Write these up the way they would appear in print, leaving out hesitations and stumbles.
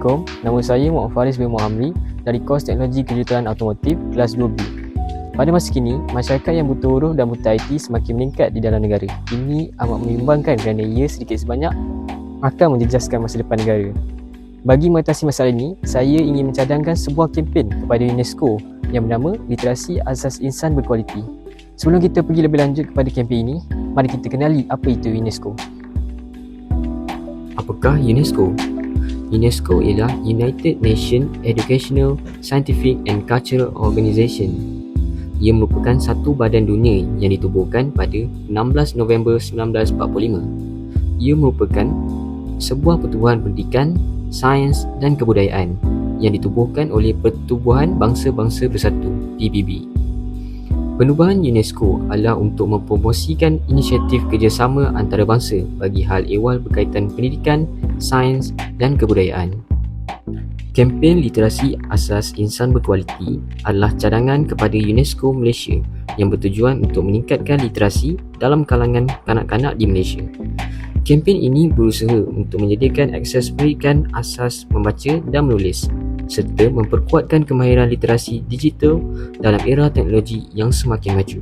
Assalamualaikum, nama saya Muhammad Faris bin Muhammad dari kos Teknologi Kejuruteraan Automotif kelas 2B. Pada masa kini, masyarakat yang buta huruf dan buta IT semakin meningkat di dalam negara. Ini amat membimbangkan kerana ia sedikit sebanyak akan menjejaskan masa depan negara. Bagi mengatasi masalah ini, saya ingin mencadangkan sebuah kempen kepada UNESCO yang bernama Literasi Asas Insan Berkualiti. Sebelum kita pergi lebih lanjut kepada kempen ini, mari kita kenali apa itu UNESCO. Apakah UNESCO? UNESCO ialah United Nations Educational, Scientific and Cultural Organisation. Ia merupakan satu badan dunia yang ditubuhkan pada 16 November 1945. Ia merupakan sebuah pertubuhan pendidikan, sains dan kebudayaan yang ditubuhkan oleh Pertubuhan Bangsa-Bangsa Bersatu (PBB). Penubuhan UNESCO adalah untuk mempromosikan inisiatif kerjasama antarabangsa bagi hal ehwal berkaitan pendidikan, sains dan kebudayaan. Kempen Literasi Asas Insan Berkualiti adalah cadangan kepada UNESCO Malaysia yang bertujuan untuk meningkatkan literasi dalam kalangan kanak-kanak di Malaysia. Kempen ini berusaha untuk menyediakan akses pendidikan asas membaca dan menulis serta memperkuatkan kemahiran literasi digital dalam era teknologi yang semakin maju.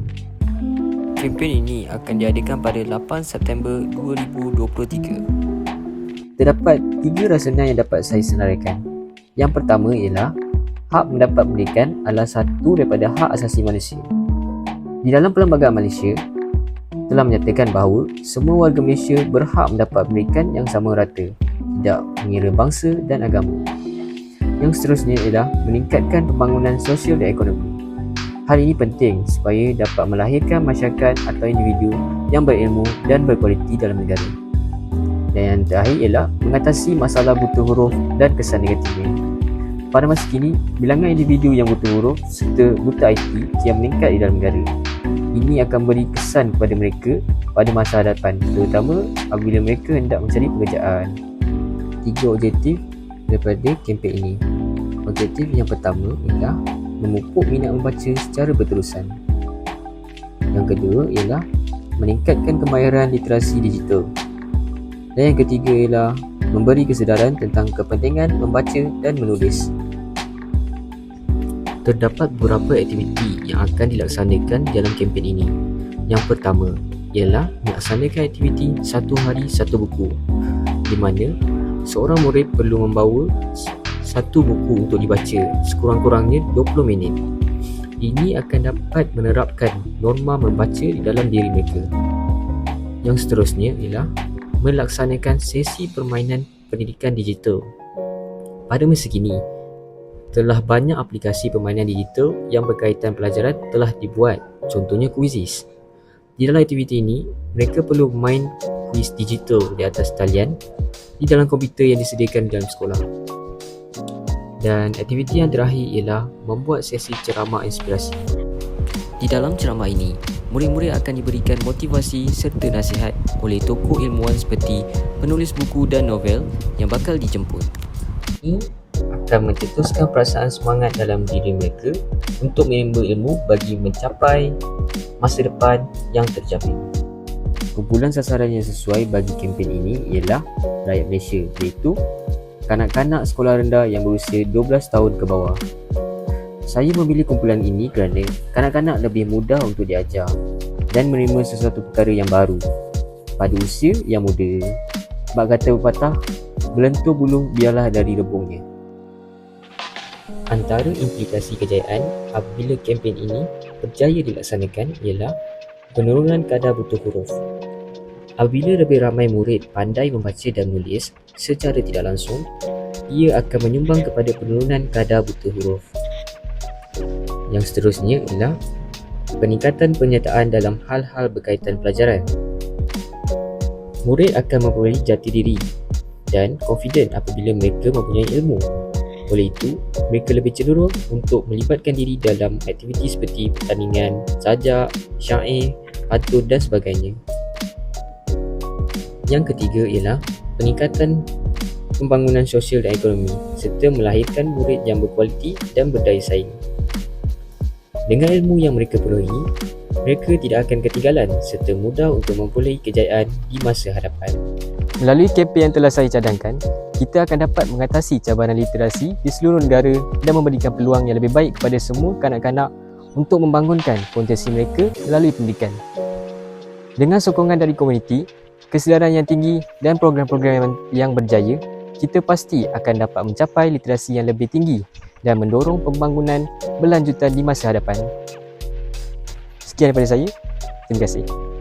Kempen ini akan diadakan pada 8 September 2023. Terdapat 3 rasional yang dapat saya senaraikan. Yang pertama ialah hak mendapat pendidikan adalah satu daripada hak asasi manusia. Di dalam Perlembagaan Malaysia telah menyatakan bahawa semua warga Malaysia berhak mendapat pendidikan yang sama rata, tidak mengira bangsa dan agama. Yang seterusnya ialah meningkatkan pembangunan sosial dan ekonomi. Hal ini penting supaya dapat melahirkan masyarakat atau individu yang berilmu dan berkualiti dalam negara. Dan yang terakhir ialah mengatasi masalah buta huruf dan kesan negatifnya. Pada masa kini, bilangan individu yang buta huruf serta buta IT kian meningkat di dalam negara. Ini akan beri kesan kepada mereka pada masa hadapan, terutama apabila mereka hendak mencari pekerjaan. 3 objektif daripada kempen ini. Objektif yang pertama ialah memupuk minat membaca secara berterusan. Yang kedua ialah meningkatkan kemahiran literasi digital. Dan yang ketiga ialah memberi kesedaran tentang kepentingan membaca dan menulis. Terdapat beberapa aktiviti yang akan dilaksanakan dalam kempen ini. Yang pertama ialah melaksanakan aktiviti 1 hari 1 buku, di mana seorang murid perlu membawa 1 buku untuk dibaca sekurang-kurangnya 20 minit. Ini akan dapat menerapkan norma membaca di dalam diri mereka. Yang seterusnya ialah melaksanakan sesi permainan pendidikan digital. Pada masa kini, telah banyak aplikasi permainan digital yang berkaitan pelajaran telah dibuat, contohnya Quizizz. Di dalam aktiviti ini, mereka perlu bermain kuis digital di atas talian di dalam komputer yang disediakan di dalam sekolah. Dan aktiviti yang terakhir ialah membuat sesi ceramah inspirasi. Di dalam ceramah ini, murid-murid akan diberikan motivasi serta nasihat oleh tokoh ilmuwan seperti penulis buku dan novel yang bakal dijemput. Ini akan mencetuskan perasaan semangat dalam diri mereka untuk menimba ilmu bagi mencapai masa depan yang terjamin. Kumpulan sasaran yang sesuai bagi kempen ini ialah rakyat Malaysia, iaitu kanak-kanak sekolah rendah yang berusia 12 tahun ke bawah. Saya memilih kumpulan ini kerana kanak-kanak lebih mudah untuk diajar dan menerima sesuatu perkara yang baru pada usia yang muda. Bab kata pepatah, belentur buluh biarlah dari rebungnya. Antara implikasi kejayaan apabila kempen ini berjaya dilaksanakan ialah penurunan kadar buta huruf. Apabila lebih ramai murid pandai membaca dan menulis secara tidak langsung, ia akan menyumbang kepada penurunan kadar buta huruf. Yang seterusnya ialah peningkatan penyertaan dalam hal-hal berkaitan pelajaran. Murid akan memperoleh jati diri dan confident apabila mereka mempunyai ilmu. Oleh itu, mereka lebih cenderung untuk melibatkan diri dalam aktiviti seperti pertandingan, sajak, syair, pantun dan sebagainya. Yang ketiga ialah peningkatan pembangunan sosial dan ekonomi serta melahirkan murid yang berkualiti dan berdaya saing. Dengan ilmu yang mereka perolehi, mereka tidak akan ketinggalan serta mudah untuk memperoleh kejayaan di masa hadapan. Melalui kempen yang telah saya cadangkan, kita akan dapat mengatasi cabaran literasi di seluruh negara dan memberikan peluang yang lebih baik kepada semua kanak-kanak untuk membangunkan potensi mereka melalui pendidikan. Dengan sokongan dari komuniti, kesedaran yang tinggi dan program-program yang berjaya, kita pasti akan dapat mencapai literasi yang lebih tinggi dan mendorong pembangunan berlanjutan di masa hadapan. Sekian daripada saya. Terima kasih.